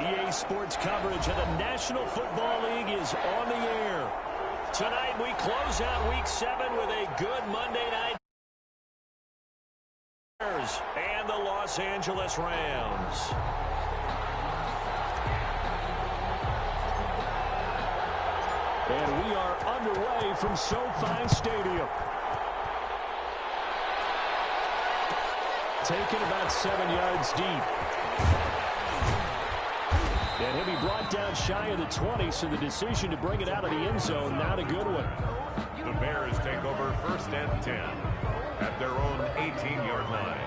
EA Sports coverage of the National Football League is on the air. Tonight we close out Week 7 with a good Monday night. And the Los Angeles Rams. And we are underway from SoFi Stadium. Taken about 7 yards deep. And he'll be brought down shy of the 20, so the decision to bring it out of the end zone, not a good one. The Bears take over 1st and 10 at their own 18-yard line.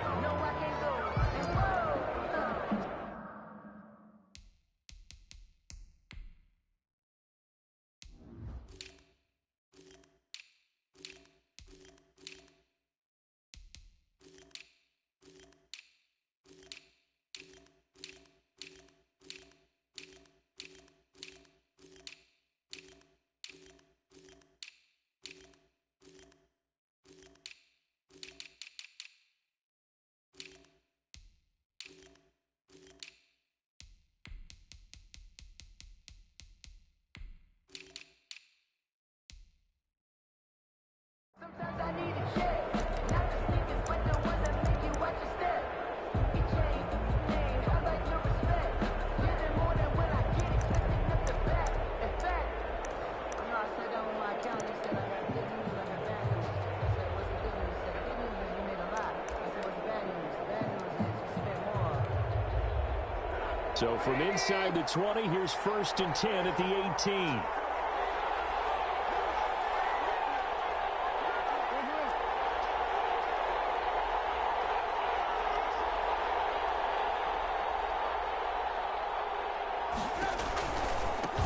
So from inside the 20, here's 1st and 10 at the 18.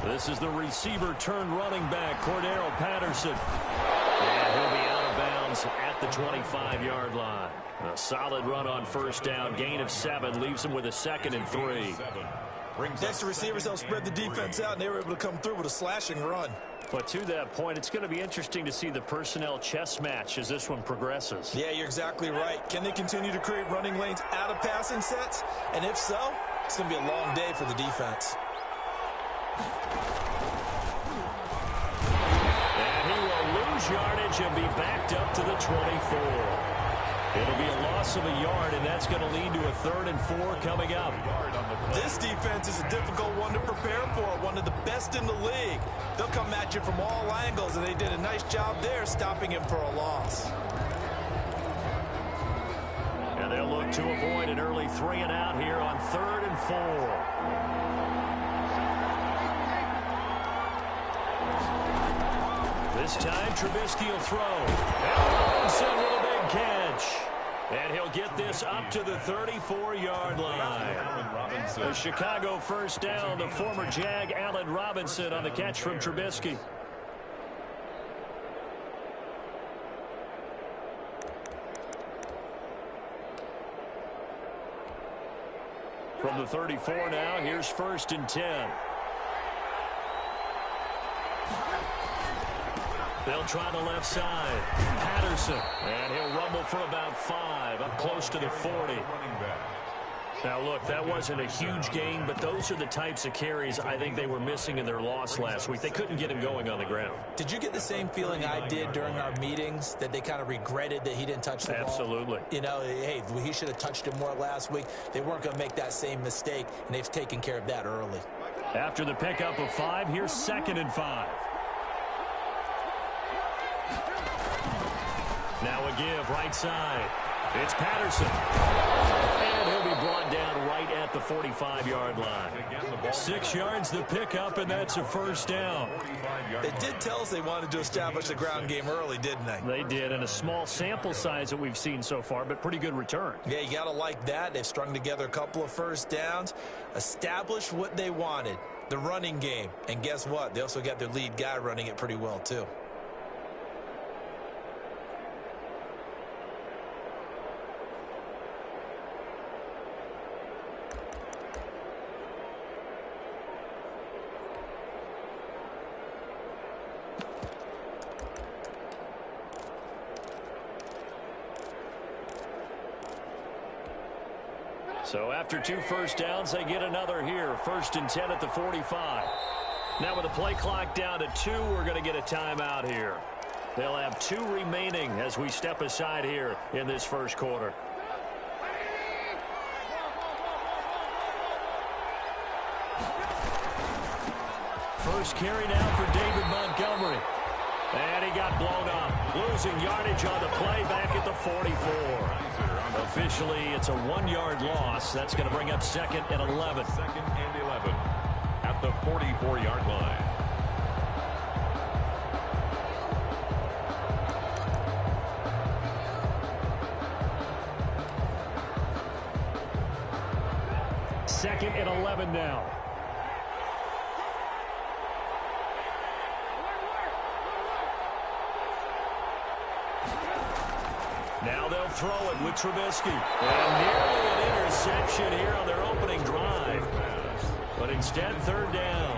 This is the receiver turned running back, Cordero Patterson. And he'll be out of bounds at the 25-yard line. A solid run on 1st down, gain of 7, leaves him with a 2nd and 3. Next, the receivers help spread the defense out, and they were able to come through with a slashing run. But to that point, it's going to be interesting to see the personnel chess match as this one progresses. Yeah, you're exactly right. Can they continue to create running lanes out of passing sets? And if so, it's going to be a long day for the defense. And he will lose yardage and be backed up to the 24. It'll be a loss of a yard, and that's going to lead to a 3rd and 4 coming up. This defense is a difficult one to prepare for, one of the best in the league. They'll come at you from all angles, and they did a nice job there stopping him for a loss. And they'll look to avoid an early 3 and out here on 3rd and 4. This time, Trubisky will throw. And Robinson with a big catch. And he'll get this up to the 34-yard line. The Chicago 1st down to former Jag Allen Robinson on the catch from Trubisky. From the 34 now, here's 1st and 10. They'll try the left side. Patterson. And he'll rumble for about 5, up close to the 40. Now, look, that wasn't a huge gain, but those are the types of carries I think they were missing in their loss last week. They couldn't get him going on the ground. Did you get the same feeling I did during our meetings, that they kind of regretted that he didn't touch the ball? Absolutely. You know, hey, he should have touched it more last week. They weren't going to make that same mistake, and they've taken care of that early. After the pickup of 5, here's 2nd and 5. Now a give, right side. It's Patterson. And he'll be brought down right at the 45-yard line. 6 yards the pickup, and that's a 1st down. They did tell us they wanted to establish the ground game early, didn't they? They did, and a small sample size that we've seen so far, but pretty good return. Yeah, you got to like that. They've strung together a couple of 1st downs, established what they wanted, the running game. And guess what? They also got their lead guy running it pretty well, too. So after 2 first downs, they get another here. 1st and 10 at the 45. Now with the play clock down to 2, we're going to get a timeout here. They'll have 2 remaining as we step aside here in this first quarter. First carry now for David Montgomery. And he got blown up. Losing yardage on the play back at the 44. Officially, it's a 1-yard loss. That's going to bring up 2nd and 11. 2nd and 11 at the 44-yard line. Second and 11 now. Now they'll throw it with Trubisky. And nearly an interception here on their opening drive. But instead, 3rd down.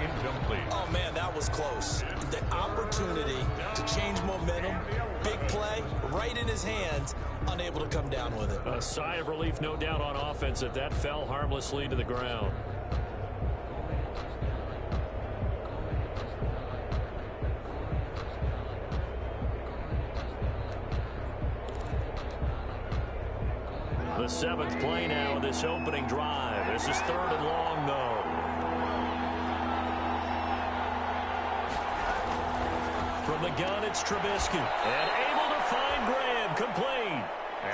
Incomplete. Oh, man, that was close. The opportunity to change momentum, big play, right in his hands, unable to come down with it. A sigh of relief, no doubt, on offense that fell harmlessly to the ground. The 7th play now of this opening drive. This is 3rd and long, though. From the gun, it's Trubisky. And able to find Graham, complete.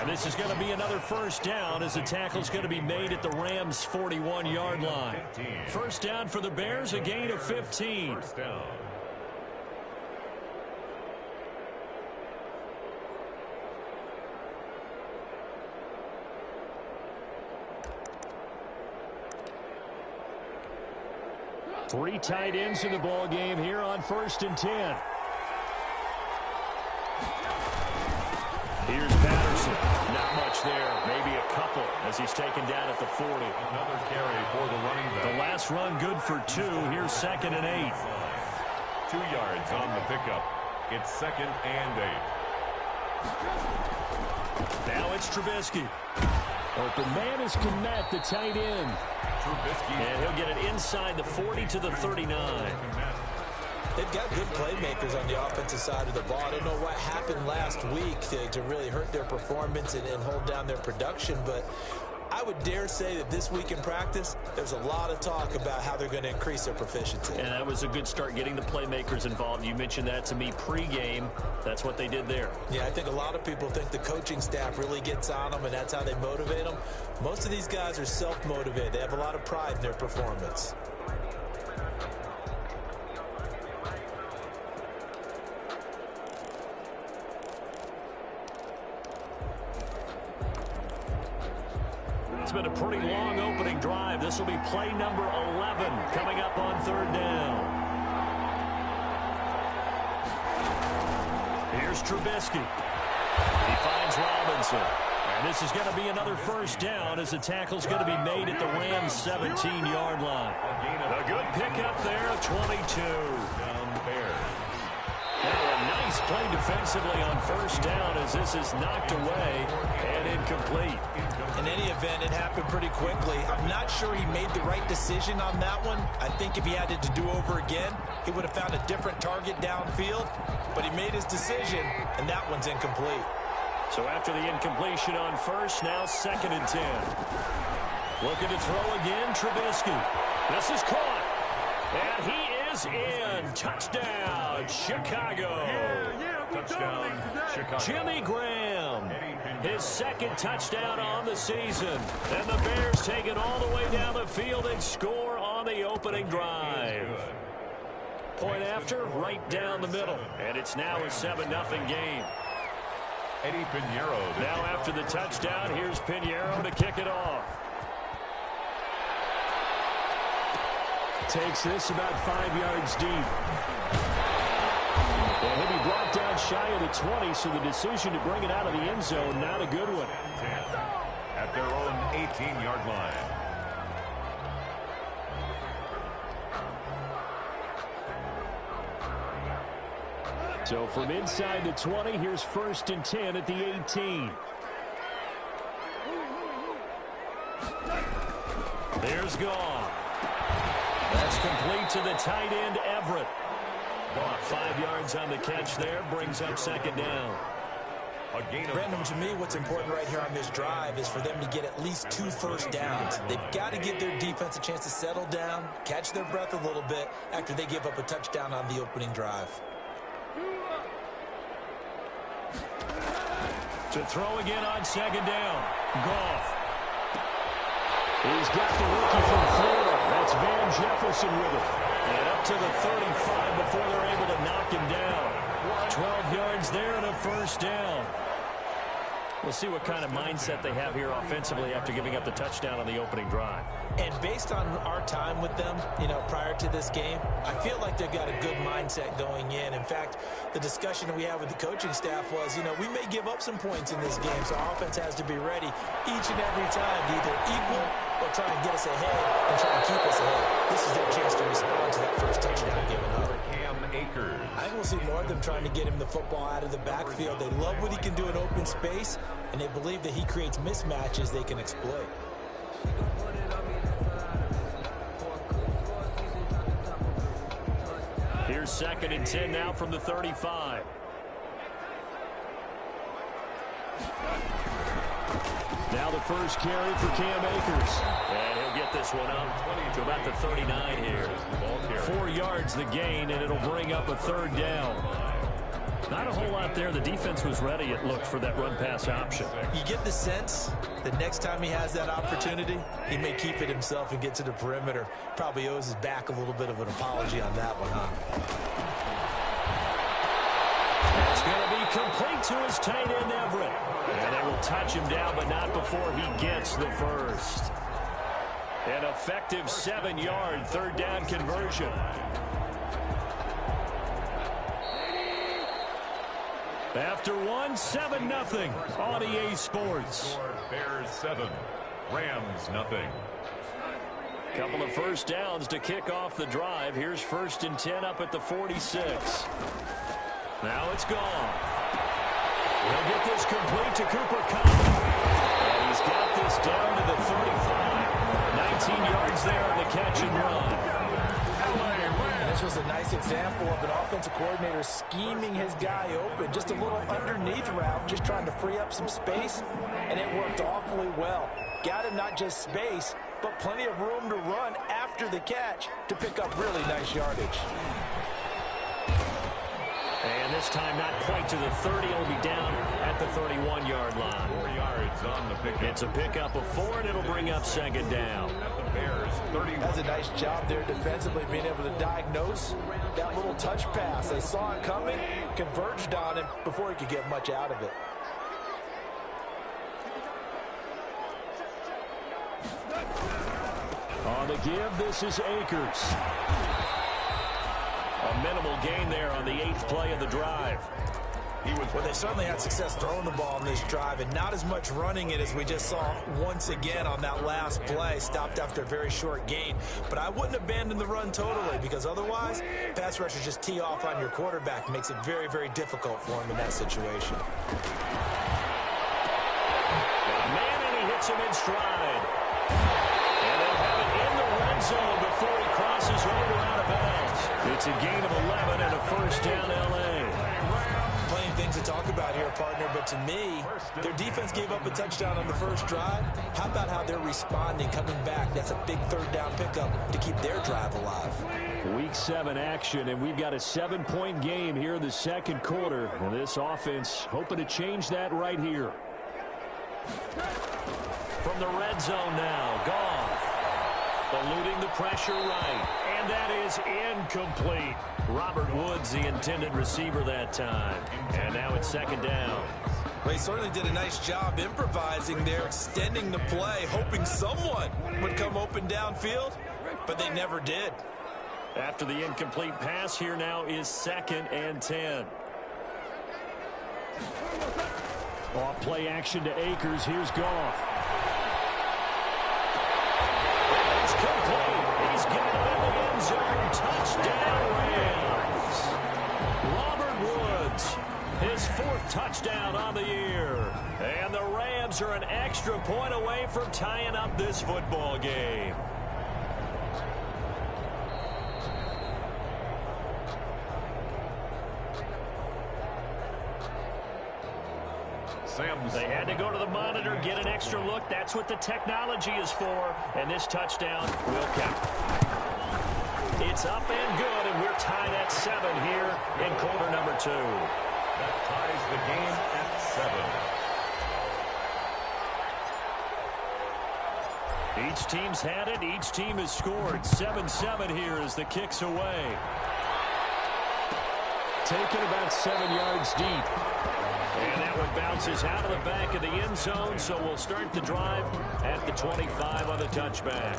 And this is going to be another 1st down as the tackle's going to be made at the Rams' 41-yard line. 1st down for the Bears, a gain of 15. 1st down. Three tight ends in the ball game here on 1st and 10. Here's Patterson. Not much there. Maybe a couple as he's taken down at the 40. Another carry for the running back. The last run good for 2. Here's 2nd and 8. 2 yards on the pickup. It's 2nd and 8. Now it's Trubisky. Open man is Kmet, the tight end. Trubisky. And he'll get it inside the 40 to the 39. They've got good playmakers on the offensive side of the ball. I don't know what happened last week to really hurt their performance and hold down their production, but I would dare say that this week in practice, there's a lot of talk about how they're going to increase their proficiency. And that was a good start, getting the playmakers involved. You mentioned that to me pregame. That's what they did there. Yeah, I think a lot of people think the coaching staff really gets on them, and that's how they motivate them. Most of these guys are self-motivated. They have a lot of pride in their performance. It's been a pretty long opening drive. This will be play number 11 coming up on 3rd down. Here's Trubisky. He finds Robinson. And this is going to be another 1st down as the tackle's going to be made at the Rams' 17-yard line. A good pickup there at 22. Now a nice play defensively on 1st down as this is knocked away and incomplete. In any event, it happened pretty quickly. I'm not sure he made the right decision on that one. I think if he had it to do over again, he would have found a different target downfield. But he made his decision, and that one's incomplete. So after the incompletion on 1st, now 2nd and 10. Looking to throw again, Trubisky. This is caught. And he is in. Touchdown, Chicago. Touchdown, Chicago. Jimmy Graham, his 2nd touchdown on the season. And the Bears take it all the way down the field and score on the opening drive. Point after, right down the middle. And it's now a 7-0 game. Eddie Pinheiro. Now after the touchdown, here's Pinheiro to kick it off. Takes this about 5 yards deep. And he'll be brought down shy of the 20, so the decision to bring it out of the end zone, not a good one. 10 at their own 18-yard line. So from inside the 20, here's 1st and 10 at the 18. Here's Goff. That's complete to the tight end, Everett. 5 yards on the catch there, brings up second down. Brandon, to me, what's important right here on this drive is for them to get at least 2 first downs. They've got to give their defense a chance to settle down, catch their breath a little bit after they give up a touchdown on the opening drive. To throw again on second down. Goff. He's got the rookie from Florida. That's Van Jefferson with him. And up to the 35 before they're able to knock him down. 12 yards there and a first down. We'll see what kind of mindset they have here offensively after giving up the touchdown on the opening drive. And based on our time with them, prior to this game, I feel like they've got a good mindset going in. In fact, the discussion that we had with the coaching staff was, we may give up some points in this game, so our offense has to be ready each and every time to either equal or try to get us ahead and try to keep us ahead. This is their chance to respond to that first touchdown given up. I think we'll see more of them trying to get him the football out of the backfield. They love what he can do in open space, and they believe that he creates mismatches they can exploit. Here's 2nd and 10 now from the 35. Now the first carry for Cam Akers. And he'll get this one up to about the 39 here. 4 yards the gain, and it'll bring up a third down. Not a whole lot there. The defense was ready, it looked, for that run-pass option. You get the sense that next time he has that opportunity, he may keep it himself and get to the perimeter. Probably owes his back a little bit of an apology on that one, huh? It's going to be complete to his tight end, Everett. And they will touch him down, but not before he gets the first. An effective 7-yard third down conversion. After 7-0 on EA Sports. Bears 7, Rams 0. Couple of first downs to kick off the drive. Here's 1st and 10 up at the 46. Now it's gone. He'll get this complete to Cooper Kupp. And he's got this down to the 35. 19 yards there on the catch and run. This was a nice example of an offensive coordinator scheming his guy open. Just a little underneath route, just trying to free up some space, and it worked awfully well. Got him not just space, but plenty of room to run after the catch to pick up really nice yardage. And this time not quite to the 30. It'll be down at the 31-yard line. 4 yards on the pickup. It's a pickup of 4, and it'll bring up second down. At the Bears 31. That's a nice job there defensively, being able to diagnose that little touch pass. They saw it coming, converged on him before he could get much out of it. On the give, this is Akers. A minimal gain there on the 8th play of the drive. Well, they certainly had success throwing the ball on this drive, and not as much running it as we just saw once again on that last play. Stopped after a very short gain. But I wouldn't abandon the run totally, because otherwise, pass rushers just tee off on your quarterback. Makes it very, very difficult for him in that situation. Man, and he hits him in stride. And they'll have it in the red zone before he crosses over out of bounds. It's a gain of 11 and a first down, L.A. Plenty of things to talk about here, partner, but to me, their defense gave up a touchdown on the first drive. How about how they're responding, coming back? That's a big third down pickup to keep their drive alive. Week 7 action, and we've got a 7-point game here in the second quarter. And this offense hoping to change that right here. From the red zone now, Goff. Eluding the pressure right. And that is incomplete. Robert Woods, the intended receiver that time. And now it's second down. Well, he certainly did a nice job improvising there, extending the play, hoping someone would come open downfield, but they never did. After the incomplete pass, here now is 2nd and 10. Off play action to Akers. Here's Goff. It's complete. He's got it in the end zone. Touchdown, Rams. Robert Woods, his 4th touchdown on the year. And the Rams are an extra point away from tying up this football game. They had to go to the monitor, get an extra look. That's what the technology is for. And this touchdown will count. It's up and good, and we're tied at 7 here in quarter number 2. That ties the game at 7. Each team's had it. Each team has scored. 7-7 here as the kick's away. Taken about 7 yards deep. And that one bounces out of the back of the end zone, so we'll start the drive at the 25 on the touchback.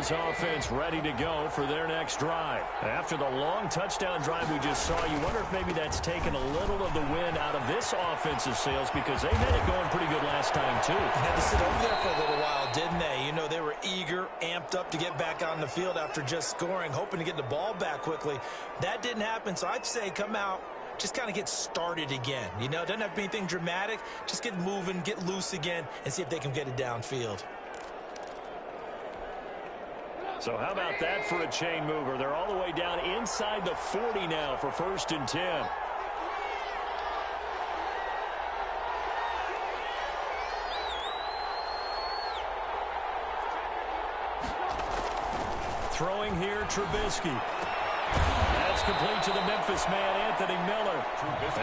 Offense ready to go for their next drive. After the long touchdown drive we just saw, you wonder if maybe that's taken a little of the wind out of this offensive sails, because they had it going pretty good last time too. Had to sit over there for a little while, didn't they? You know, they were eager, amped up to get back on the field after just scoring, hoping to get the ball back quickly. That didn't happen, so I'd say come out, just kind of get started again. You know, it doesn't have to be anything dramatic. Just get moving, get loose again, and see if they can get it downfield. So how about that for a chain mover? They're all the way down inside the 40 now for 1st and 10. Throwing here, Trubisky. That's complete to the Memphis man, Anthony Miller.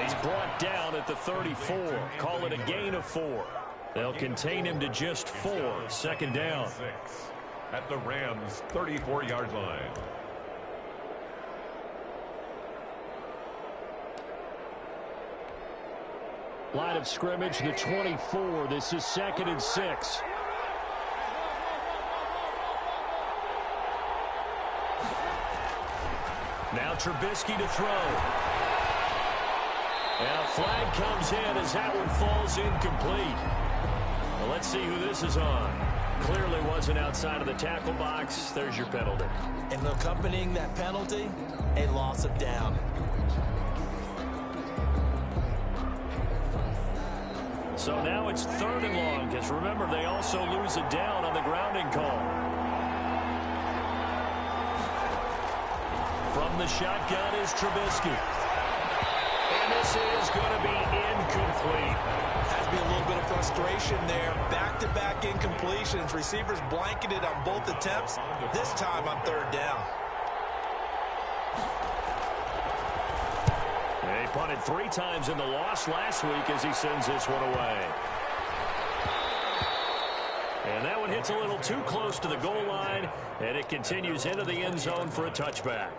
He's brought down at the 34. Call it a gain of 4. They'll contain him to just 4. 2nd down. At the Rams' 34-yard line. Line of scrimmage, the 24. This is 2nd and 6. Now Trubisky to throw. And a flag comes in as that one falls incomplete. Well, let's see who this is on. Clearly wasn't outside of the tackle box. There's your penalty. And accompanying that penalty, a loss of down. So now it's 3rd and long, because remember, they also lose a down on the grounding call. From the shotgun is Trubisky. And this is going to be incomplete. Has to be a little bit of frustration there. Back-to-back incompletions. Receivers blanketed on both attempts. This time on 3rd down. He punted 3 times in the loss last week as he sends this one away. And that one hits a little too close to the goal line, and it continues into the end zone for a touchback.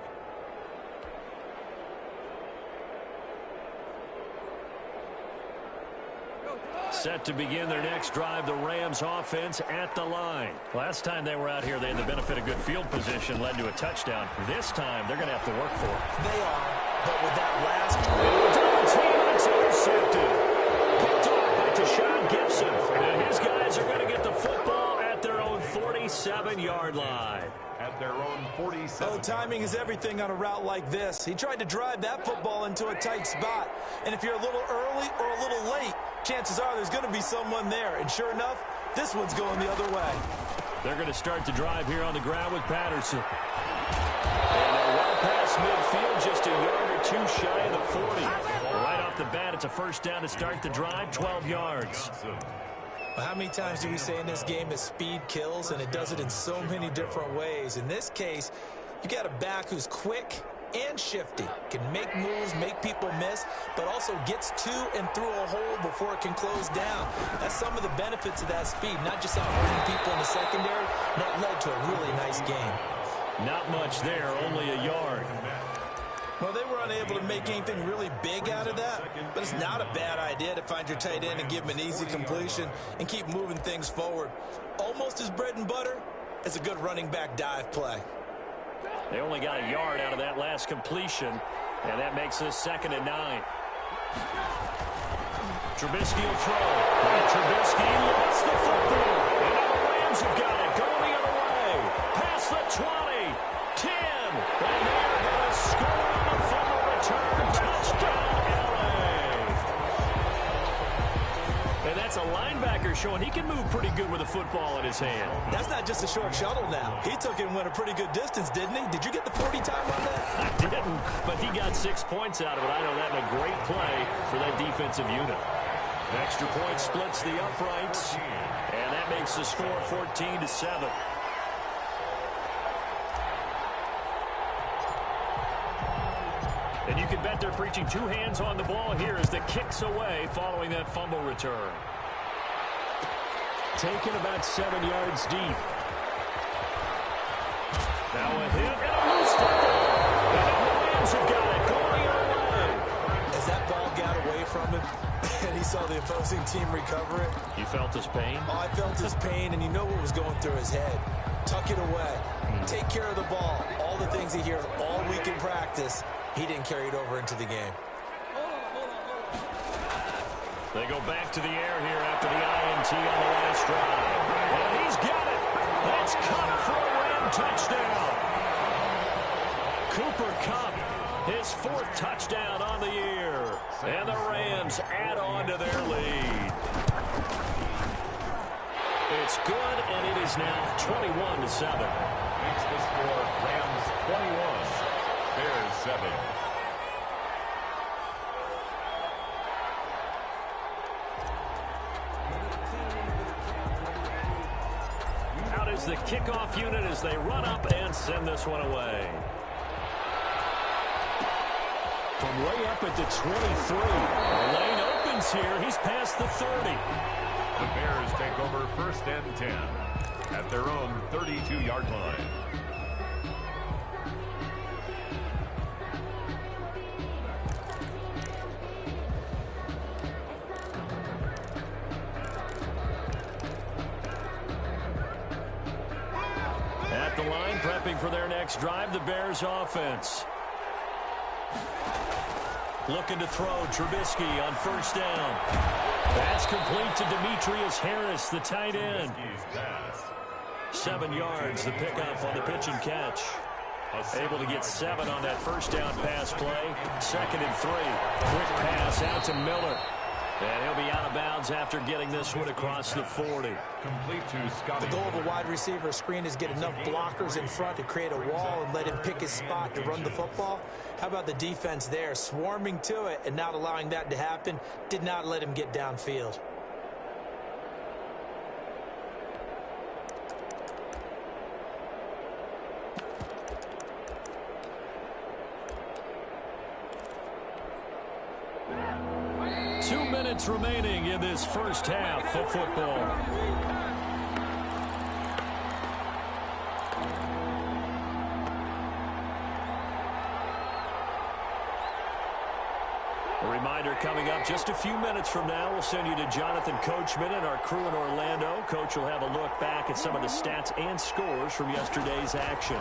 Set to begin their next drive, the Rams offense at the line. Last time they were out here, they had the benefit of good field position, led to a touchdown. This time, they're going to have to work for it. They are, but with that last double team, it's intercepted. Picked off by Deshaun Gibson. And his guys are going to get the football at their own 47-yard line. At their own 47. Oh, timing is everything on a route like this. He tried to drive that football into a tight spot. And if you're a little early or a little late, chances are there's going to be someone there. And sure enough, this one's going the other way. They're going to start the drive here on the ground with Patterson. And they're well past midfield, just a yard or 2 shy of the 40. Right off the bat, it's a 1st down to start the drive, 12 yards. Well, how many times do we say in this game that speed kills, and it does it in so many different ways? In this case, you got a back who's quick and shifty, can make moves, make people miss, but also gets to and through a hole before it can close down. That's some of the benefits of that speed, not just outrunning people in the secondary, that led to a really nice game. Not much there, only a yard. Well, they were unable to make anything really big out of that, but it's not a bad idea to find your tight end and give him an easy completion and keep moving things forward. Almost as bread and butter as a good running back dive play. They only got a yard out of that last completion, and that makes this 2nd and 9. Trubisky will throw. And Trubisky lost the football. And now the Rams have got it. Going the other way. Past the 20. 10. And they're going to score on the fumble return. Touchdown, LA. And that's a linebacker showing he can move pretty good with a football in his hand. That's not just a short shuttle now. He took it and went a pretty good distance, didn't he? Did you get the 40 time on that? I didn't, but he got 6 points out of it. I know that in a great play for that defensive unit. Extra point splits the uprights, and that makes the score 14-7. And you can bet they're preaching 2 hands on the ball here as the kick's away following that fumble return. Taken about 7 yards deep. Now a hit and a loose football. And the Rams have got it going away. As that ball got away from him, and he saw the opposing team recover it. You felt his pain? Oh, I felt his pain, and you know what was going through his head. Tuck it away. Take care of the ball. All the things he hears all week in practice, he didn't carry it over into the game. They go back to the air here after the INT on the last drive. And he's got it. That's Kupp for a Ram touchdown. Cooper Kupp, his 4th touchdown on the year. And the Rams add on to their lead. It's good, and it is now 21-7. Makes the score Rams 21, Bears 7. Out is the kickoff unit as they run up and send this one away. From way up at the 23. The lane opens here. He's past the 30. The Bears take over 1st and 10 at their own 32-yard line. At the line, prepping for their next drive, the Bears offense. Looking to throw. Trubisky on 1st down. That's complete to Demetrius Harris, the tight end. 7 yards, the pickup on the pitch and catch. Able to get 7 on that 1st down pass play. 2nd and 3. Quick pass out to Miller. And he'll be out of bounds after getting this one across the 40. Complete to Scotty. The goal of a wide receiver screen is get enough blockers in front to create a wall and let him pick his spot to run the football. How about the defense there, swarming to it and not allowing that to happen? Did not let him get downfield. Minutes remaining in this first half of football. A reminder coming up just a few minutes from now. We'll send you to Jonathan Coachman and our crew in Orlando. Coach will have a look back at some of the stats and scores from yesterday's action.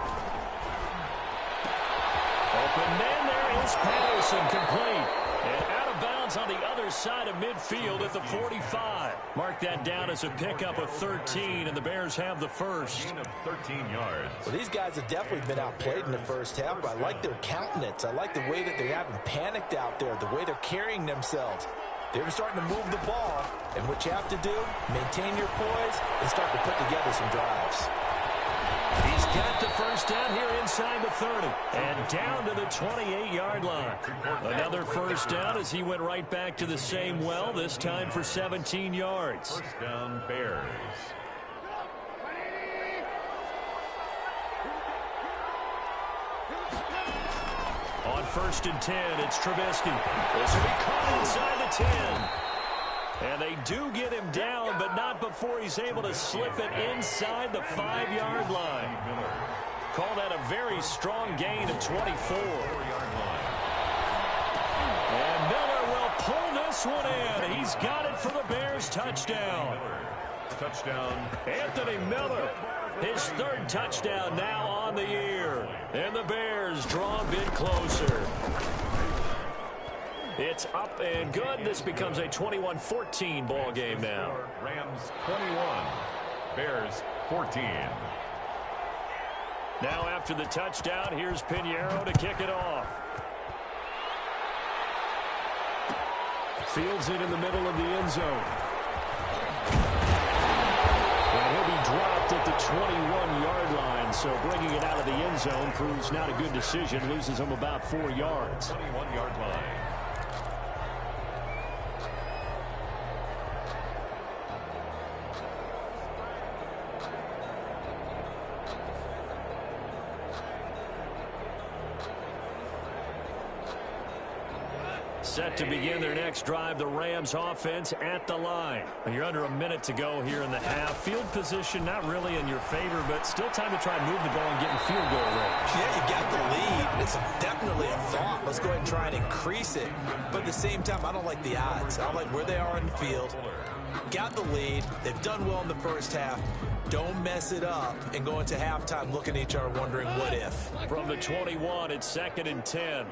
Open man, there is Patterson, complete. And out of bounds on the other side of midfield at the 45. Mark that down as a pickup of 13, and the Bears have the first. 13 yards. Well, these guys have definitely been outplayed in the first half, but I like their countenance. I like the way that they haven't panicked out there, the way they're carrying themselves. They're starting to move the ball, and what you have to do, maintain your poise and start to put together some drives. He's got the first down here inside the 30 and down to the 28-yard line. Another first down as he went right back to the same well, this time for 17 yards. First down, Bears. On 1st and 10, it's Trubisky. This will be caught inside the 10. And they do get him down, but not before he's able to slip it inside the 5-yard line. Call that a very strong gain of 24. And Miller will pull this one in. He's got it for the Bears touchdown. Touchdown. Anthony Miller His third touchdown now on the year. And the Bears draw a bit closer. It's up and good. This becomes a 21-14 ball game now. Rams 21, Bears 14. Now after the touchdown, here's Pinheiro to kick it off. Fields it in the middle of the end zone. And he'll be dropped at the 21-yard line, so bringing it out of the end zone proves not a good decision. Loses him about 4 yards. 21-yard line. Set to begin their next drive, the Rams offense at the line. And you're under a minute to go here in the half. Field position not really in your favor, but still time to try and move the ball and get in field goal range. Yeah, you got the lead. It's definitely a thought. Let's go ahead and try and increase it. But at the same time, I don't like the odds. I don't like where they are in the field. Got the lead. They've done well in the first half. Don't mess it up and go into halftime looking at each other wondering what if. From the 21, it's 2nd and 10.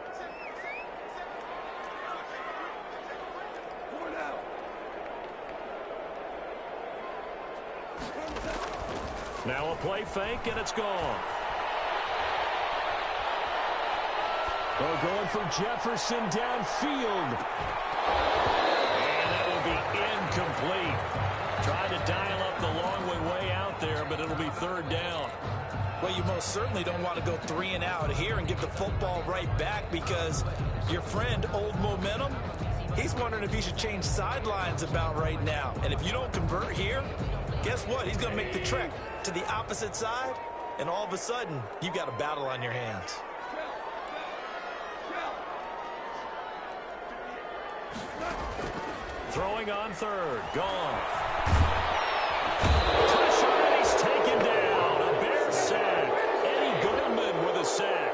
Now a play fake, and it's gone. They're going for Jefferson downfield. And that will be incomplete. Trying to dial up the long way out there, but it'll be 3rd down. Well, you most certainly don't want to go 3 and out here and give the football right back because your friend, Old Momentum, he's wondering if he should change sidelines about right now. And if you don't convert here, guess what? He's going to make the trek to the opposite side, and all of a sudden, you've got a battle on your hands. Throwing on 3rd. Gone. Pressure, and he's taken down. A Bear sack. Eddie Goldman with a sack.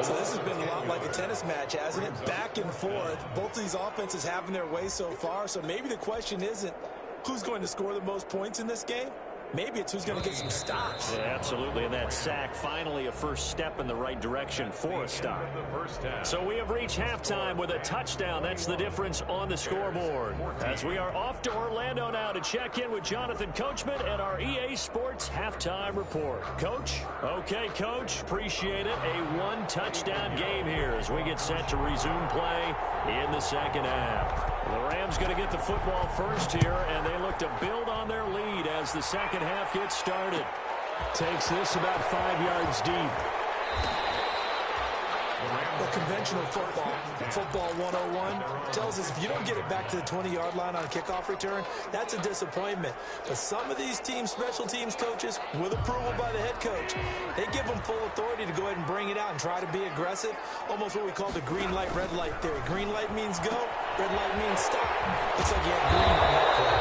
So this has been a lot like a tennis match, hasn't it? Back and forth. Both of these offenses having their way so far. So maybe the question isn't who's going to score the most points in this game. Maybe it's who's going to get some stops. Yeah, absolutely. And that sack, finally a first step in the right direction for a stop. So we have reached halftime with a touchdown. That's the difference on the scoreboard. As we are off to Orlando now to check in with Jonathan Coachman and our EA Sports halftime report. Coach? Okay, Coach. Appreciate it. A 1-touchdown game here as we get set to resume play in the second half. The Rams going to get the football first here, and they look to build on their lead as the second half gets started. Takes this about 5 yards deep. Well, conventional football 101, tells us if you don't get it back to the 20-yard line on a kickoff return, that's a disappointment. But some of these teams, special teams coaches, with approval by the head coach, they give them full authority to go ahead and bring it out and try to be aggressive, almost what we call the green light, red light theory. Green light means go, red light means stop. Looks like you have green on that play.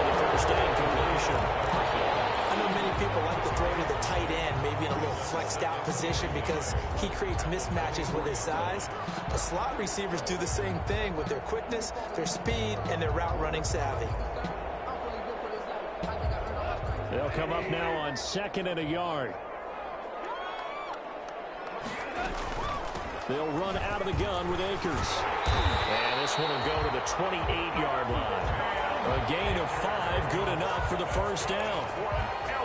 The first down completion. I know many people like to throw to the tight end, maybe in a little flexed out position because he creates mismatches with his size. The slot receivers do the same thing with their quickness, their speed, and their route running savvy. They'll come up now on 2nd and a yard. They'll run out of the gun with Akers. And this one will go to the 28-yard line. A gain of 5, good enough for the first down.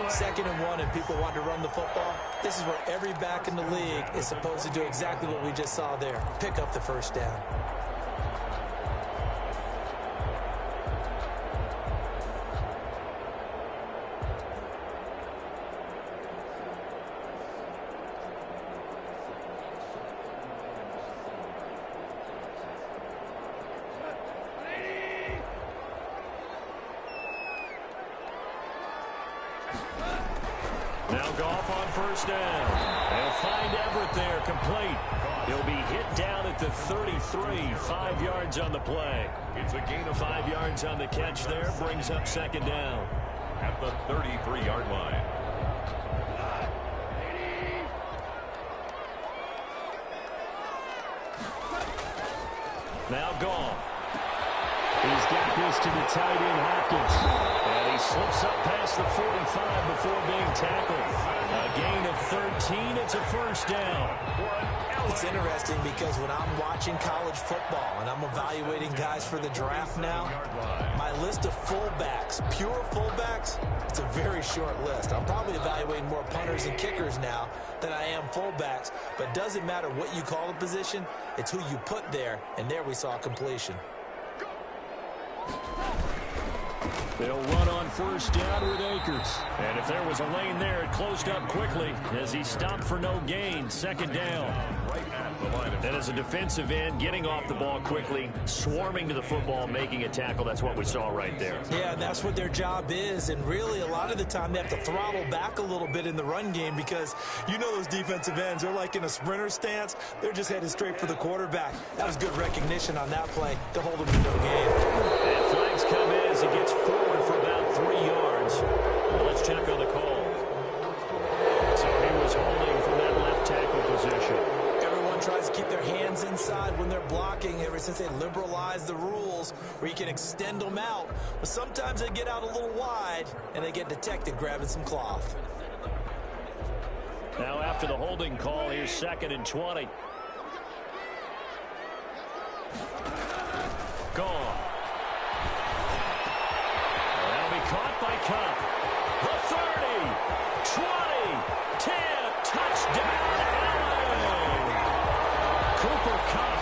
2nd and 1, and people want to run the football. This is where every back in the league is supposed to do exactly what we just saw there. Pick up the first down. Now Goff on first down. They'll find Everett there, complete. He'll be hit down at the 33, 5 yards on the play. It's a gain of 5 yards on the catch there, brings up 2nd down. At the 33-yard line. Now Goff. He's got this to the tight end, Hopkins. And he slips up past the 45 before being tackled. A gain of 13. It's a first down. It's interesting because when I'm watching college football and I'm evaluating guys for the draft now, my list of fullbacks, pure fullbacks, it's a very short list. I'm probably evaluating more punters and kickers now than I am fullbacks. But it doesn't matter what you call the position, it's who you put there. And there we saw completion. They'll run on first down with Akers. And if there was a lane there, it closed up quickly as he stopped for no gain. Second down. And as a defensive end, getting off the ball quickly, swarming to the football, making a tackle, that's what we saw right there. Yeah, that's what their job is. And really, a lot of the time, they have to throttle back a little bit in the run game because you know those defensive ends, they're like in a sprinter stance. They're just headed straight for the quarterback. That was good recognition on that play to hold him to no gain. And flags come in as he gets forward for about 3 yards. Well, let's check on the call. So he was holding from that left tackle position. Everyone tries to keep their hands inside when they're blocking ever since they liberalized the rules where you can extend them out. But sometimes they get out a little wide and they get detected grabbing some cloth. Now after the holding call, here's 2nd and 20. Gone. That'll be caught by Cup. The 30, 20, 10, touchdown, LA! Cooper Kupp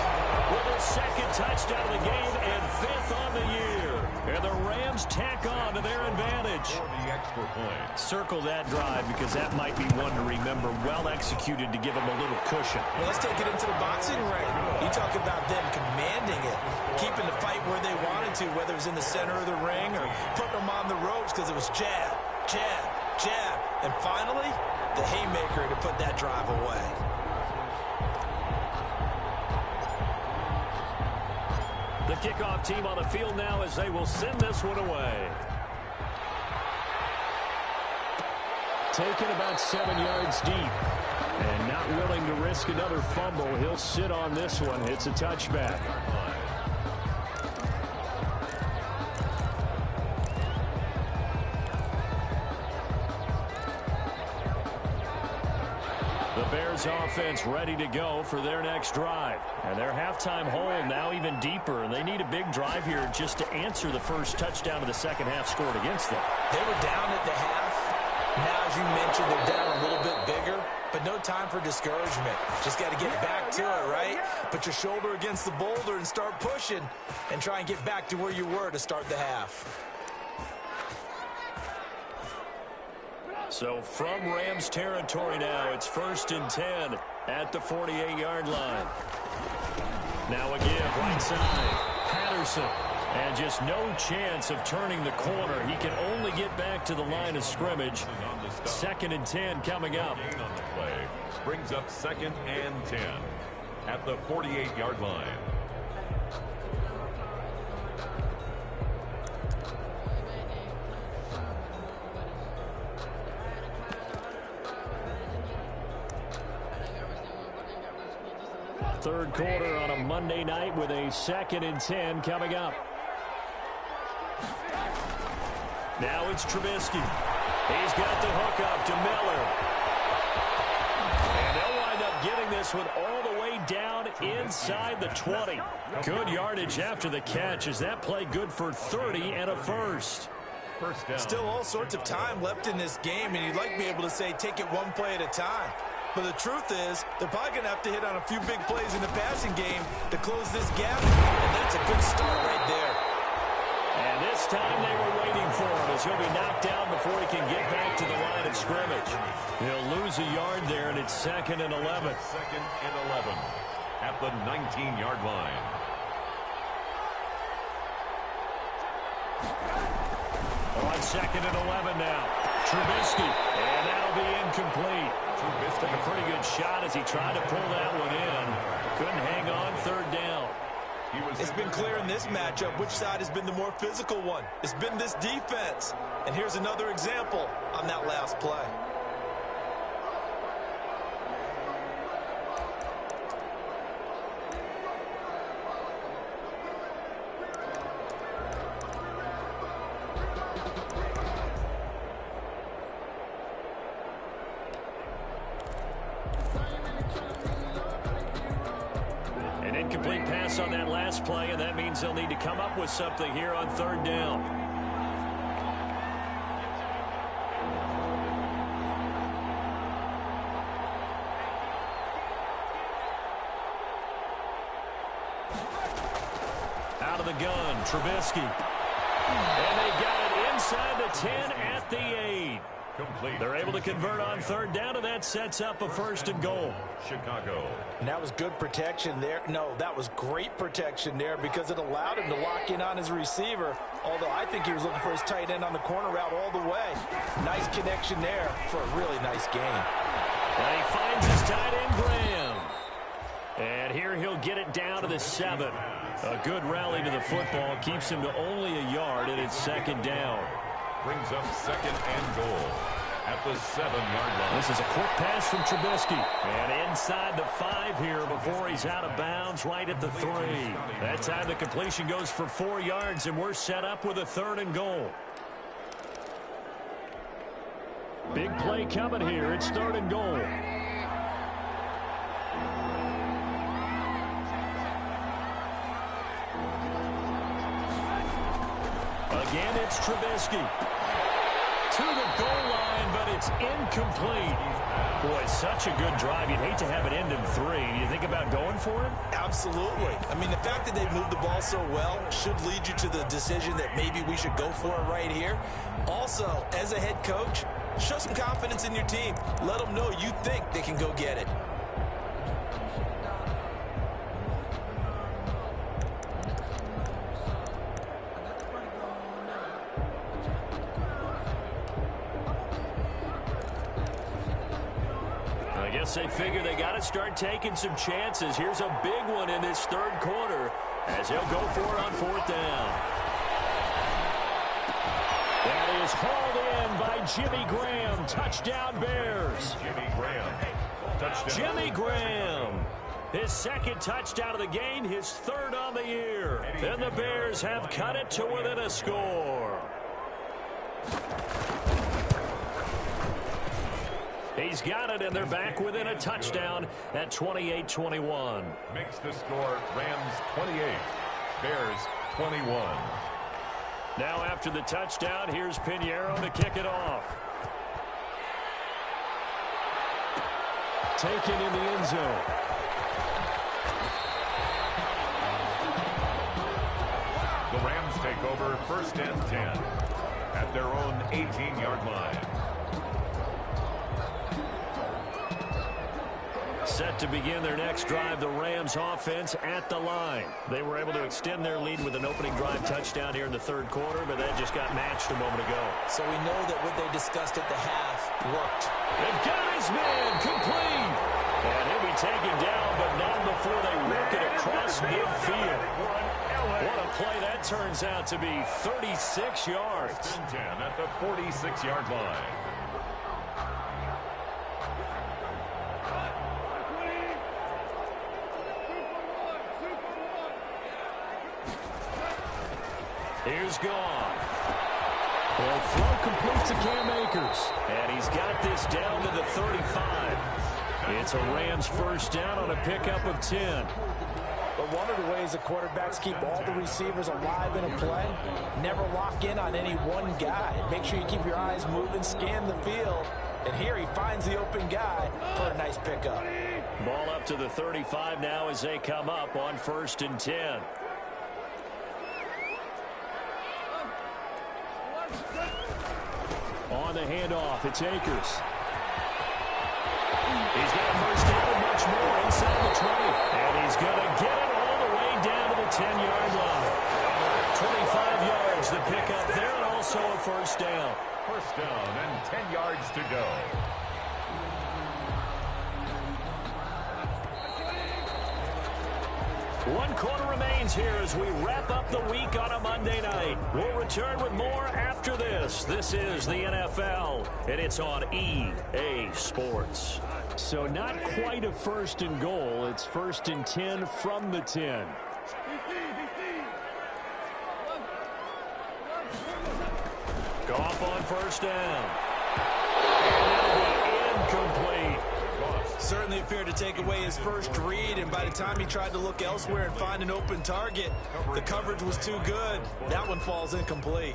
with his 2nd touchdown of the game and 5th on the year. And the Rams tack on to their advantage. For the extra point. Circle that drive because that might be one to remember. Well executed to give them a little cushion. Well, let's take it into the boxing ring. You talk about them commanding it, keeping the fight where they wanted to, whether it was in the center of the ring or putting them on the ropes because it was jab, jab, jab. And finally, the haymaker to put that drive away. The kickoff team on the field now as they will send this one away. Taken about 7 yards deep. And not willing to risk another fumble. He'll sit on this one. It's a touchback. The Bears offense ready to go for their next drive. And their halftime hole now even deeper. And they need a big drive here just to answer the first touchdown of the second half scored against them. They were down at the half. Now, as you mentioned, they're down a little bit bigger. But no time for discouragement. Just got to get back to it, right? Put your shoulder against the boulder and start pushing. And try and get back to where you were to start the half. So from Rams territory now, it's 1st and 10 at the 48-yard line. Now a give right side. Patterson. And just no chance of turning the corner. He can only get back to the line of scrimmage. 2nd and 10 coming up. On the play brings up 2nd and 10 at the 48-yard line. Third quarter on a Monday night with a 2nd and 10 coming up. Now it's Trubisky. He's got the hook up to Miller. And they'll wind up getting this one all the way down inside the 20. Good yardage after the catch. Is that play good for 30 and a first? First down. Still all sorts of time left in this game, and you'd like to be able to say take it one play at a time. But the truth is, they're probably going to have to hit on a few big plays in the passing game to close this gap, and that's a good start right there. And this time they were waiting for him as he'll be knocked down before he can get back to the line of scrimmage. He'll lose a yard there, and it's 2nd and 11. 2nd and 11 at the 19-yard line. On 2nd and 11 now. Trubisky, and that'll be incomplete. Trubisky took a pretty good shot as he tried to pull that one in. Couldn't hang on, 3rd down. It's been clear in this matchup which side has been the more physical one. It's been this defense. And here's another example on that last play. pass play, and that means they'll need to come up with something here on third down. Out of the gun, Trubisky. And they got it inside the 10 at the 8. Complete. They're able to convert on third down, and that sets up a first and goal. Chicago. And that was good protection there. No, that was great protection there because it allowed him to lock in on his receiver, although I think he was looking for his tight end on the corner route all the way. Nice connection there for a really nice gain. And he finds his tight end, Graham. And here he'll get it down to the 7. A good rally to the football keeps him to only a yard, and it's second down. Brings up second and goal at the 7-yard line. This is a quick pass from Trubisky. And inside the 5 here before he's out of bounds right at the 3. That time the completion goes for 4 yards, and we're set up with a third and goal. Big play coming here. It's third and goal. Again, it's Trubisky. To the goal line, but it's incomplete. Boy, such a good drive. You'd hate to have it end in 3. Do you think about going for it? Absolutely. I mean, the fact that they've moved the ball so well should lead you to the decision that maybe we should go for it right here. Also, as a head coach, show some confidence in your team. Let them know you think they can go get it. I guess they figure they got to start taking some chances. Here's a big one in this third quarter as he'll go for it on fourth down. That is hauled in by Jimmy Graham. Touchdown, Bears. Jimmy Graham. Touchdown. Jimmy Graham. His second touchdown of the game, his third on the year. And the Bears have cut it to within a score. He's got it, and they're back within a touchdown at 28-21. Makes the score Rams 28, Bears 21. Now after the touchdown, here's Pinheiro to kick it off. Taken in the end zone. The Rams take over first and 10 at their own 18-yard line. Set to begin their next drive, the Rams offense at the line. They were able to extend their lead with an opening drive touchdown here in the third quarter, but that just got matched a moment ago. So we know that what they discussed at the half worked. They've got his man complete. And he'll be taken down, but not before they work it across midfield. What a play that turns out to be. 36 yards. 10 at the 46-yard line. Here's Goff. Well, throw complete to Cam Akers. And he's got this down to the 35. It's a Rams first down on a pickup of 10. But one of the ways the quarterbacks keep all the receivers alive in a play, never lock in on any one guy. Make sure you keep your eyes moving, scan the field. And here he finds the open guy for a nice pickup. Ball up to the 35 now as they come up on first and 10. On the handoff, it's Akers. He's got a first down and much more inside the 20. And he's going to get it all the way down to the 10-yard line. 25 yards the pickup there, and also a first down. First down and 10 yards to go. One quarter remains here as we wrap up the week on a Monday night. We'll return with more after this. This is the NFL, and it's on EA Sports. So not quite a first and goal. It's first and 10 from the 10. Goff on first down. And it'll be incomplete. certainly appeared to take away his first read, and by the time he tried to look elsewhere and find an open target, the coverage was too good. That one falls incomplete.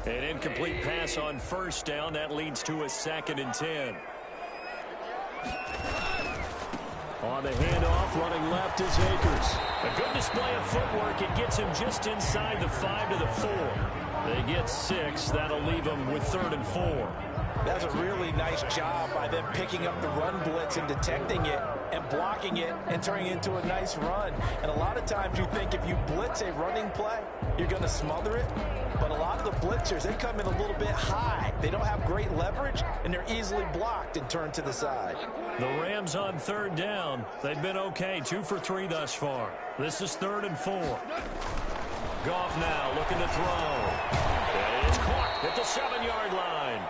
An incomplete pass on first down. That leads to a 2nd and 10. On the handoff, running left is Akers. A good display of footwork. It gets him just inside the 5 to the 4. They get 6. That'll leave them with 3rd and 4. That's a really nice job by them picking up the run blitz and detecting it and blocking it and turning it into a nice run. And a lot of times you think if you blitz a running play, you're going to smother it. But a lot of the blitzers, they come in a little bit high. They don't have great leverage, and they're easily blocked and turned to the side. The Rams on 3rd down. They've been okay, 2 for 3 thus far. This is 3rd and 4. Goff now looking to throw. And it's caught at the 7-yard line.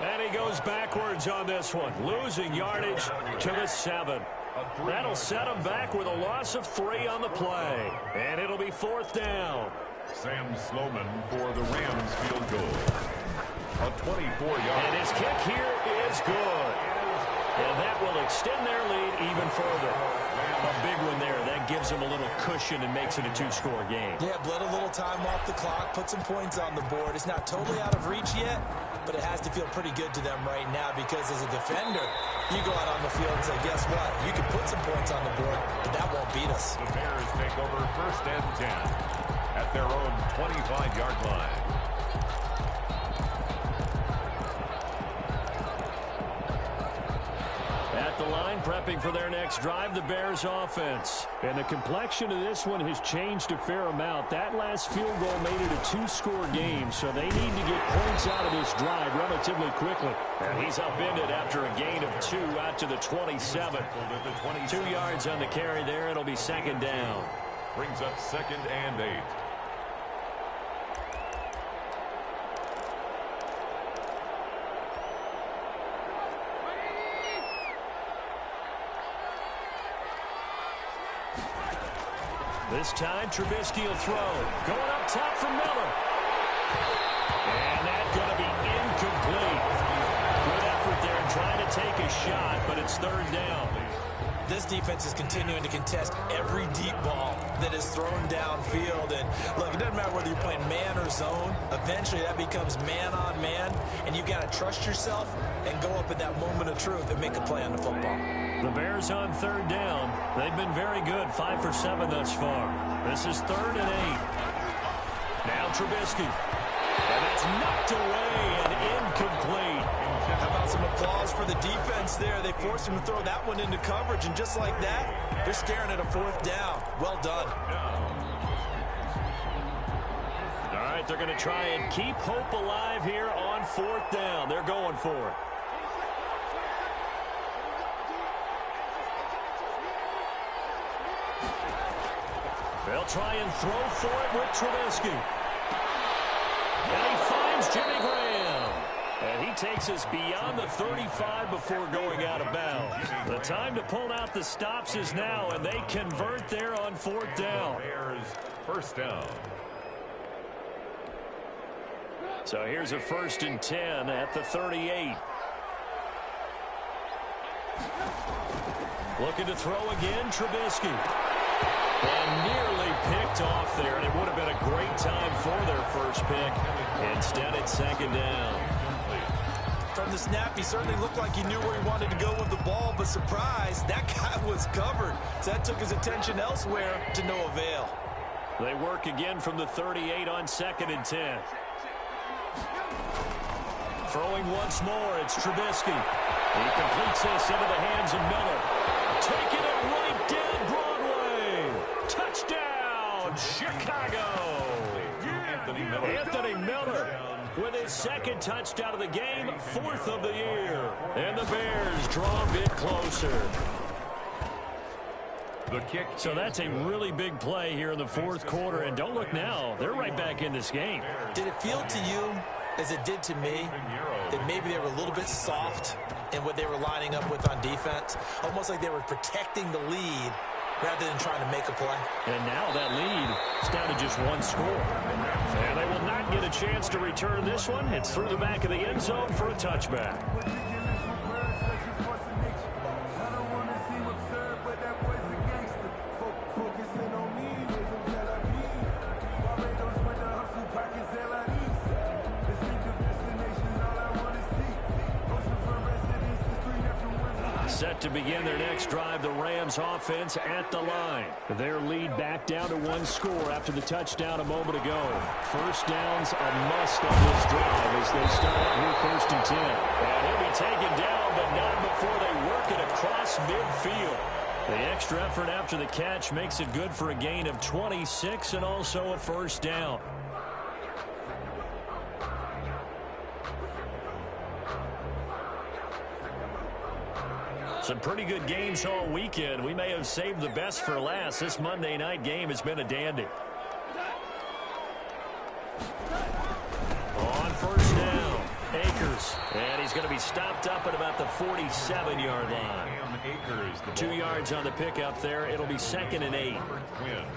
And he goes backwards on this one, losing yardage to the 7. That'll set him back with a loss of 3 on the play. And it'll be 4th down. Sam Sloman for the Rams field goal. A 24-yard. And his kick here is good. And that will extend their lead even further. A big one there. That gives them a little cushion and makes it a 2-score game. Yeah, bled a little time off the clock, put some points on the board. It's not totally out of reach yet, but it has to feel pretty good to them right now because as a defender, you go out on the field and say, guess what? You can put some points on the board, but that won't beat us. The Bears take over 1st and 10 at their own 25-yard line. At the line, prepping for their next drive, the Bears offense. And the complexion of this one has changed a fair amount. That last field goal made it a 2-score game, so they need to get points out of this drive relatively quickly. And he's upended after a gain of 2 out to the 27. 2 yards on the carry there. It'll be 2nd down. Brings up 2nd and 8. This time, Trubisky will throw. Going up top for Miller. And that's going to be incomplete. Good effort there trying to take a shot, but it's 3rd down. This defense is continuing to contest every deep ball that is thrown downfield. And look, it doesn't matter whether you're playing man or zone. Eventually, that becomes man on man, and you've got to trust yourself and go up at that moment of truth and make a play on the football. The Bears on 3rd down. They've been very good, 5 for 7 thus far. This is 3rd and 8. Now Trubisky. And that's knocked away and incomplete. How about some applause for the defense there? They forced him to throw that one into coverage, and just like that, they're staring at a 4th down. Well done. All right, they're going to try and keep hope alive here on 4th down. They're going for it. They'll try and throw for it with Trubisky. And he finds Jimmy Graham. And he takes us beyond the 35 before going out of bounds. The time to pull out the stops is now, and they convert there on 4th down. Bears 1st down. So here's a 1st and 10 at the 38. Looking to throw again, Trubisky. And nearly picked off there, and it would have been a great time for their first pick. Instead, it's 2nd down. From the snap, he certainly looked like he knew where he wanted to go with the ball, but surprise, that guy was covered. So that took his attention elsewhere to no avail. They work again from the 38 on 2nd and 10. Throwing once more, it's Trubisky. He completes this into the hands of Miller. Taking it right down Broadway. Touchdown, Chicago. Anthony Miller with his 2nd touchdown of the game, 4th of the year. And the Bears draw a bit closer. The kick. So that's a really big play here in the 4th quarter. And don't look now, they're right back in this game. Did it feel to you, as it did to me, that maybe they were a little bit soft in what they were lining up with on defense? Almost like they were protecting the lead rather than trying to make a play. And now that lead is down to just one score. And they will not get a chance to return this one. It's through the back of the end zone for a touchback. Set to begin their next drive, the Rams offense at the line. Their lead back down to one score after the touchdown a moment ago. First down's a must on this drive as they start out here 1st and 10. And he'll be taken down, but not before they work it across midfield. The extra effort after the catch makes it good for a gain of 26 and also a first down. Some pretty good games all weekend. We may have saved the best for last. This Monday night game has been a dandy. On first down, Akers. And he's going to be stopped up at about the 47-yard line. 2 yards on the pickup there. It'll be 2nd and 8.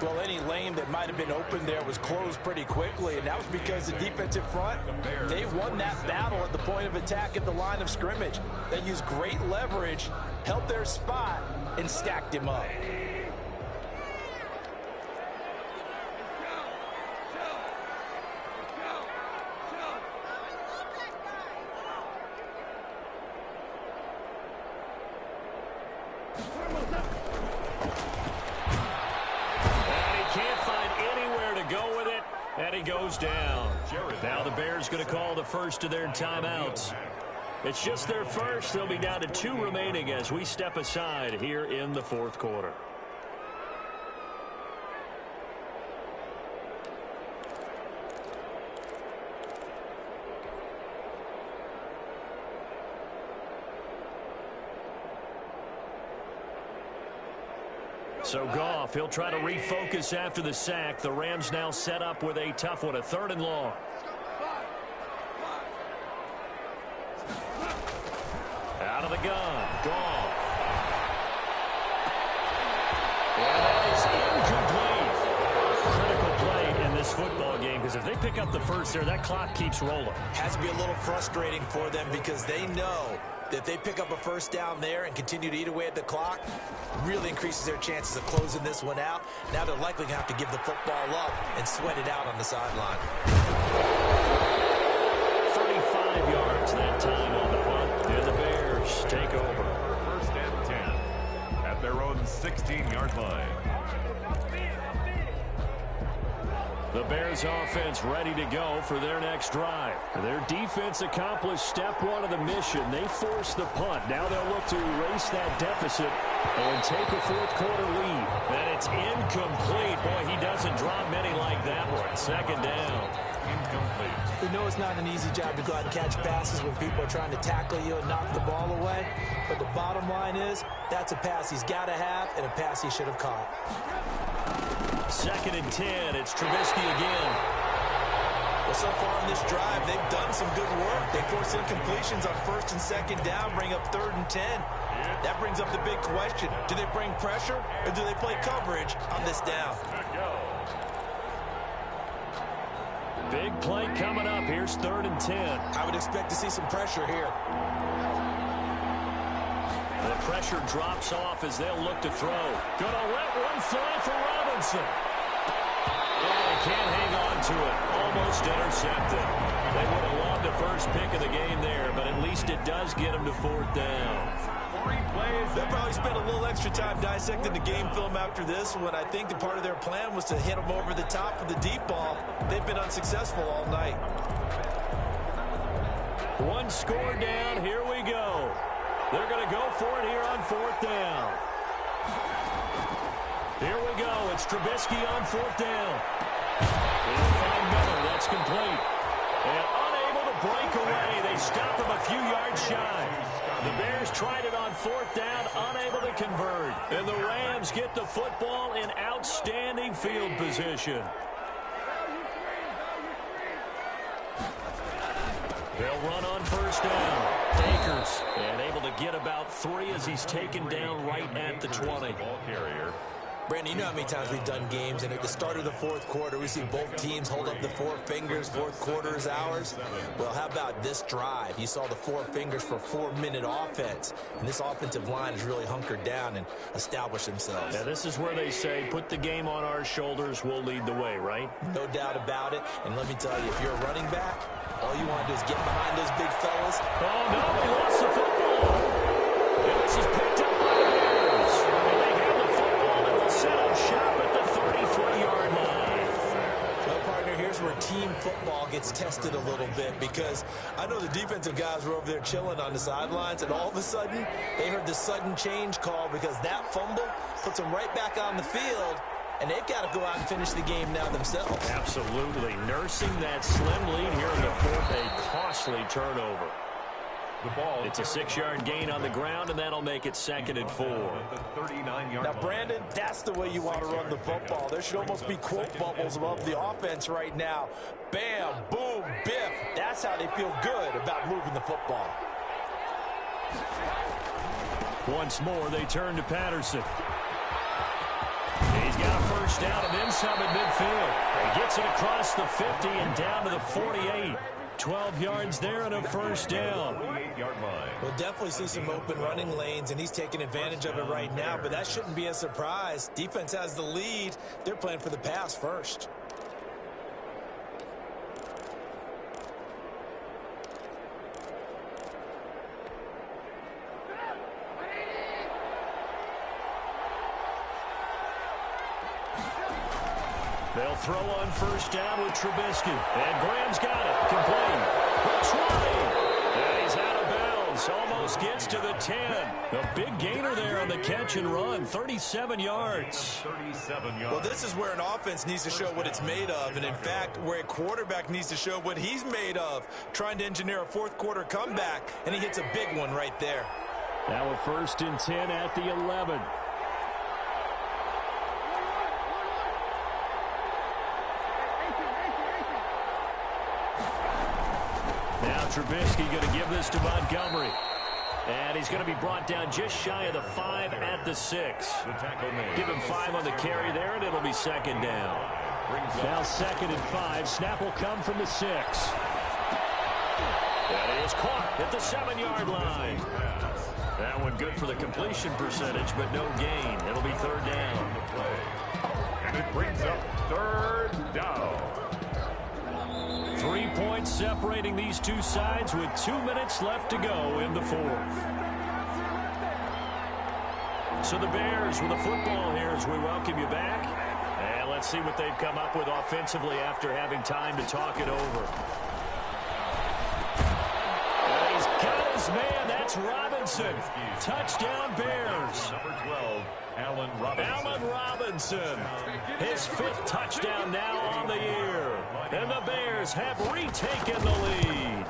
Well, any lane that might have been open there was closed pretty quickly, and that was because the defensive front, they won that battle at the point of attack at the line of scrimmage. They used great leverage, held their spot, and stacked him up. And he goes down. Now the Bears going to call the first of their timeouts. It's just their first. They'll be down to 2 remaining as we step aside here in the 4th quarter. So Goff, he'll try to refocus after the sack. The Rams now set up with a tough one, a 3rd and long. Out of the gun, Goff. And that is incomplete. Critical play in this football game because if they pick up the first there, that clock keeps rolling. Has to be a little frustrating for them because they know that they pick up a first down there and continue to eat away at the clock, really increases their chances of closing this one out. Now they're likely going to have to give the football up and sweat it out on the sideline. 35 yards that time on the punt. And the Bears take over. 1st and 10 at their own 16-yard line. The Bears offense ready to go for their next drive. Their defense accomplished step 1 of the mission. They forced the punt. Now they'll look to erase that deficit and take a 4th quarter lead. And it's incomplete. Boy, he doesn't drop many like that one. 2nd down. Incomplete. We know it's not an easy job to go out and catch passes when people are trying to tackle you and knock the ball away. But the bottom line is, that's a pass he's got to have and a pass he should have caught. 2nd and 10. It's Trubisky again. Well, so far on this drive, they've done some good work. They force incompletions on 1st and 2nd down, bring up 3rd and 10. That brings up the big question. Do they bring pressure or do they play coverage on this down? Big play coming up. Here's 3rd and 10. I would expect to see some pressure here. The pressure drops off as they'll look to throw. Gonna let one fly for Robinson. And they can't hang on to it. Almost intercepted. They would have loved the first pick of the game there, but at least it does get them to 4th down. They'll probably spend a little extra time dissecting the game film after this one. I think the part of their plan was to hit them over the top of the deep ball. They've been unsuccessful all night. 1 score down. Here we go. They're going to go for it here on 4th down. Here we go. It's Trubisky on 4th down. They'll find Miller. That's complete. And unable to break away. They stop him a few yards shy. The Bears tried it on 4th down, unable to convert. And the Rams get the football in outstanding field position. They'll run on 1st down. Akers, and able to get about 3 as he's taken down right at the 20. Ball carrier Brandon, you know how many times we've done games, and at the start of the fourth quarter, we see both teams hold up the four fingers, fourth quarter is ours. Well, how about this drive? You saw the four fingers for 4-minute offense, and this offensive line has really hunkered down and established themselves. Yeah, this is where they say, put the game on our shoulders, we'll lead the way, right? No doubt about it, and let me tell you, if you're a running back, all you want to do is get behind those big fellas. Oh, no, he lost the football. And this is picked up by the Bears. And they have the football, and they'll set up shop at the 33-yard line. Well, partner, here's where team football gets tested a little bit, because I know the defensive guys were over there chilling on the sidelines, and all of a sudden, they heard the sudden change call because that fumble puts them right back on the field, and they've got to go out and finish the game now themselves. Absolutely. Nursing that slim lead here in the fourth, a costly turnover. It's a 6-yard gain on the ground, and that'll make it 2nd and 4. Now, Brandon, that's the way you want to run the football. There should almost be quote bubbles above the offense right now. Bam, boom, biff. That's how they feel good about moving the football. Once more, they turn to Patterson. He's got a first down and then some at midfield. He gets it across the 50 and down to the 48. 12 yards there and a first down. We'll definitely see some open running lanes, and he's taking advantage of it right now, but that shouldn't be a surprise. Defense has the lead. They're playing for the pass first. They'll throw on first down with Trubisky. And Graham's got it. Complete. Looks right. And he's out of bounds. Almost gets to the 10. A big gainer there on the catch and run. 37 yards. Well, this is where an offense needs to show what it's made of. And, in fact, where a quarterback needs to show what he's made of. Trying to engineer a fourth-quarter comeback. And he hits a big one right there. Now a 1st and 10 at the 11. Trubisky going to give this to Montgomery. And he's going to be brought down just shy of the 5 at the 6. Give him 5 on the carry there, and it'll be 2nd down. Now 2nd and 5. Snap will come from the 6. And it is caught at the 7-yard line. That one good for the completion percentage, but no gain. It'll be 3rd down. And it brings up 3rd down. 3 points separating these two sides with 2 minutes left to go in the 4th. So the Bears with the football here as we welcome you back. And let's see what they've come up with offensively after having time to talk it over. And he's got his man. That's Robinson. Touchdown Bears. Number 12, Allen Robinson. His 5th touchdown now on the year. And the Bears have retaken the lead.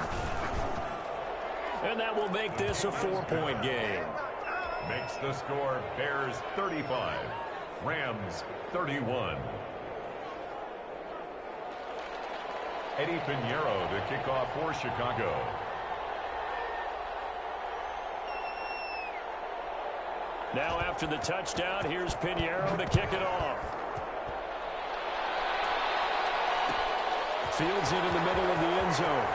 And that will make this a 4-point game. Makes the score Bears 35, Rams 31. Eddie Pinheiro to kick off for Chicago. Now after the touchdown, here's Pinheiro to kick it off. Fields it in the middle of the end zone.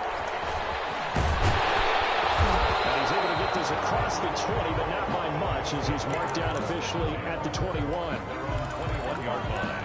And he's able to get this across the 20, but not by much as he's marked down officially at the 21. 21-yard line.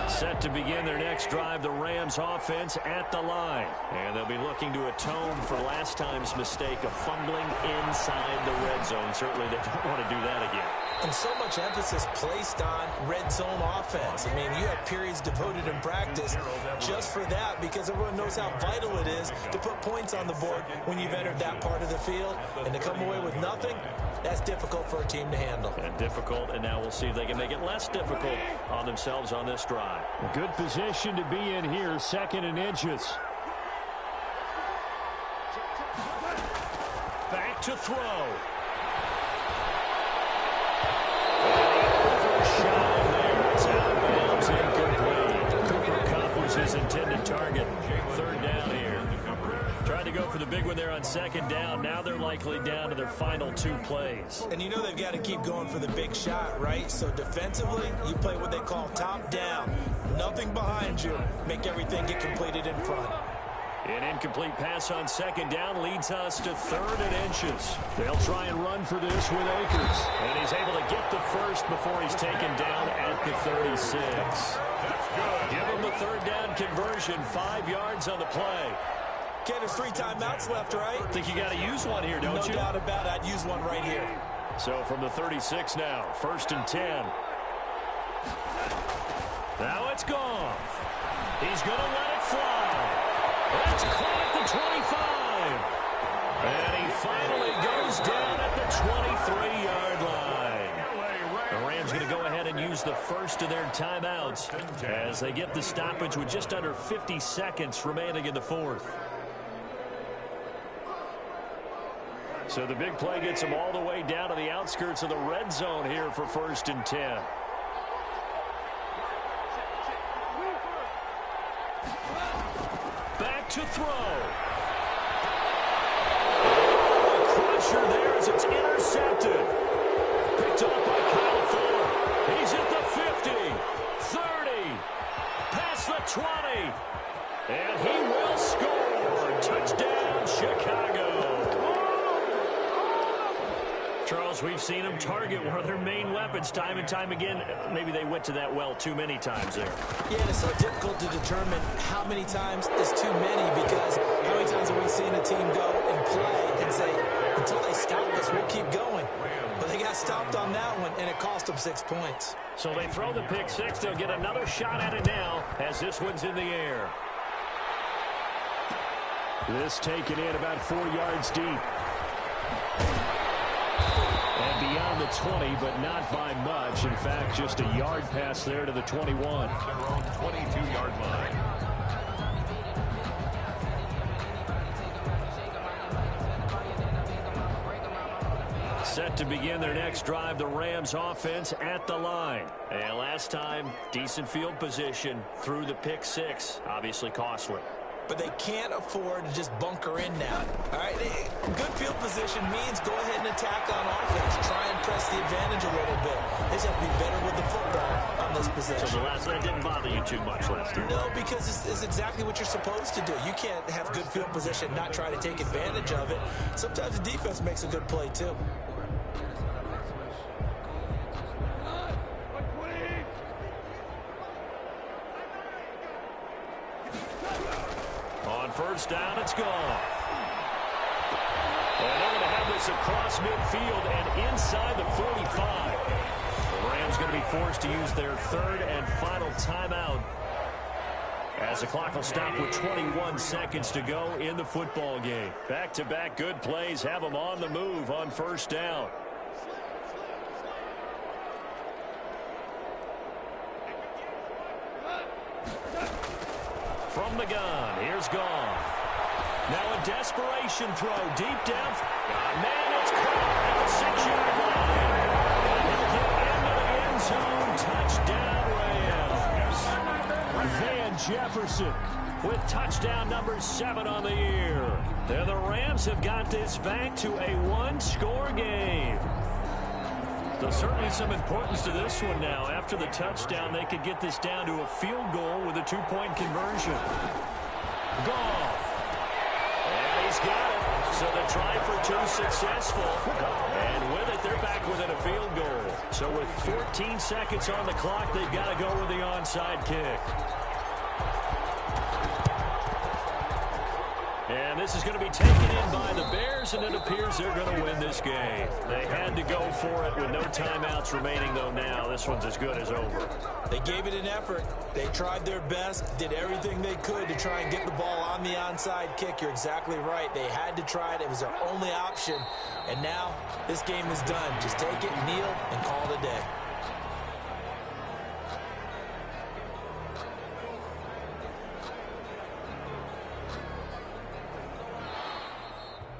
Set to begin their next drive, the Rams offense at the line. And they'll be looking to atone for last time's mistake of fumbling inside the red zone. Certainly they don't want to do that again. And so much emphasis placed on red zone offense. I mean, you have periods devoted in practice just for that because everyone knows how vital it is to put points on the board when you've entered that part of the field. And to come away with nothing, that's difficult for a team to handle. And difficult, and now we'll see if they can make it less difficult on themselves on this drive. A good position to be in here, 2nd and inches. Back to throw. Overshot there. It's out of bounds, incomplete. Cooper Kupp was his intended target. 3rd down here. go for the big one there on second down. Now they're likely down to their final 2 plays. And you know they've got to keep going for the big shot, right? So defensively, you play what they call top down. Nothing behind you. Make everything get completed in front. An incomplete pass on second down leads us to 3rd and inches. They'll try and run for this with Akers. And he's able to get the first before he's taken down at the 36. Give him the 3rd down conversion, 5 yards on the play. Okay, there's 3 timeouts left, right? I think you got to use one here, don't you? No doubt about it. I'd use one right here. So from the 36 now, 1st and 10. Now it's gone. He's going to let it fly. That's caught at the 25. And he finally goes down at the 23-yard line. The Rams going to go ahead and use the first of their timeouts as they get the stoppage with just under 50 seconds remaining in the 4th. So the big play gets them all the way down to the outskirts of the red zone here for 1st and 10. To throw. Crusher there as it's intercepted. Picked up by Kyle Fuller. He's at the 50, 30, past the 20, and he will score. Touchdown, Chicago. Charles, we've seen them target one of their main weapons time and time again. Maybe they went to that well too many times there. Yeah, it's so difficult to determine how many times is too many because how many times have we seen a team go and play and say, until they stop us, we'll keep going. But they got stopped on that one, and it cost them 6 points. So they throw the pick 6. They'll get another shot at it now as this one's in the air. This taken in about 4 yards deep. And beyond the 20, but not by much. In fact, just a yard pass there to the 21. Their own 22-yard line. Set to begin their next drive, the Rams offense at the line. And last time, decent field position through the pick 6. Obviously costly. But they can't afford to just bunker in now. All right, good field position means go ahead and attack on offense. Try and press the advantage a little bit. They just have to be better with the football on this possession. So the last one didn't bother you too much last time? No, because it's exactly what you're supposed to do. You can't have good field position, not try to take advantage of it. Sometimes the defense makes a good play, too. On 1st down, it's gone. And they're going to have this across midfield and inside the 45. The Rams going to be forced to use their 3rd and final timeout as the clock will stop with 21 seconds to go in the football game. Back-to-back good plays have them on the move on 1st down. From the gun, here's Goff. Now a desperation throw deep down. Man, it's caught at the 6-yard line. He'll get into the end zone. Touchdown, Rams. Van Jefferson with touchdown number 7 on the year. And the Rams have got this back to a 1-score game. So certainly some importance to this one now. After the touchdown, they could get this down to a field goal with a 2-point conversion. Goff. And he's got it. So the try for 2 successful. And with it, they're back within a field goal. So with 14 seconds on the clock, they've got to go with the onside kick. And this is going to be taken in by the Bears, and it appears they're going to win this game. They had to go for it with no timeouts remaining, though, now. This one's as good as over. They gave it an effort. They tried their best, did everything they could to try and get the ball on the onside kick. You're exactly right. They had to try it. It was their only option. And now this game is done. Just take it, kneel, and call it a day.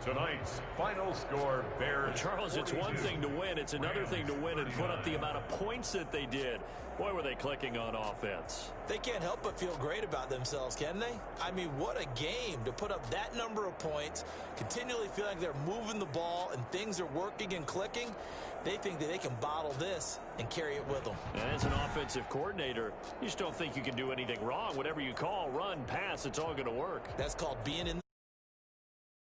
Tonight's final score, Bears. Charles, it's one thing to win. It's another thing to win and put up the amount of points that they did. Boy, were they clicking on offense. They can't help but feel great about themselves, can they? I mean, what a game to put up that number of points, continually feel like they're moving the ball and things are working and clicking. They think that they can bottle this and carry it with them. And as an offensive coordinator, you just don't think you can do anything wrong. Whatever you call, run, pass, it's all going to work. That's called being in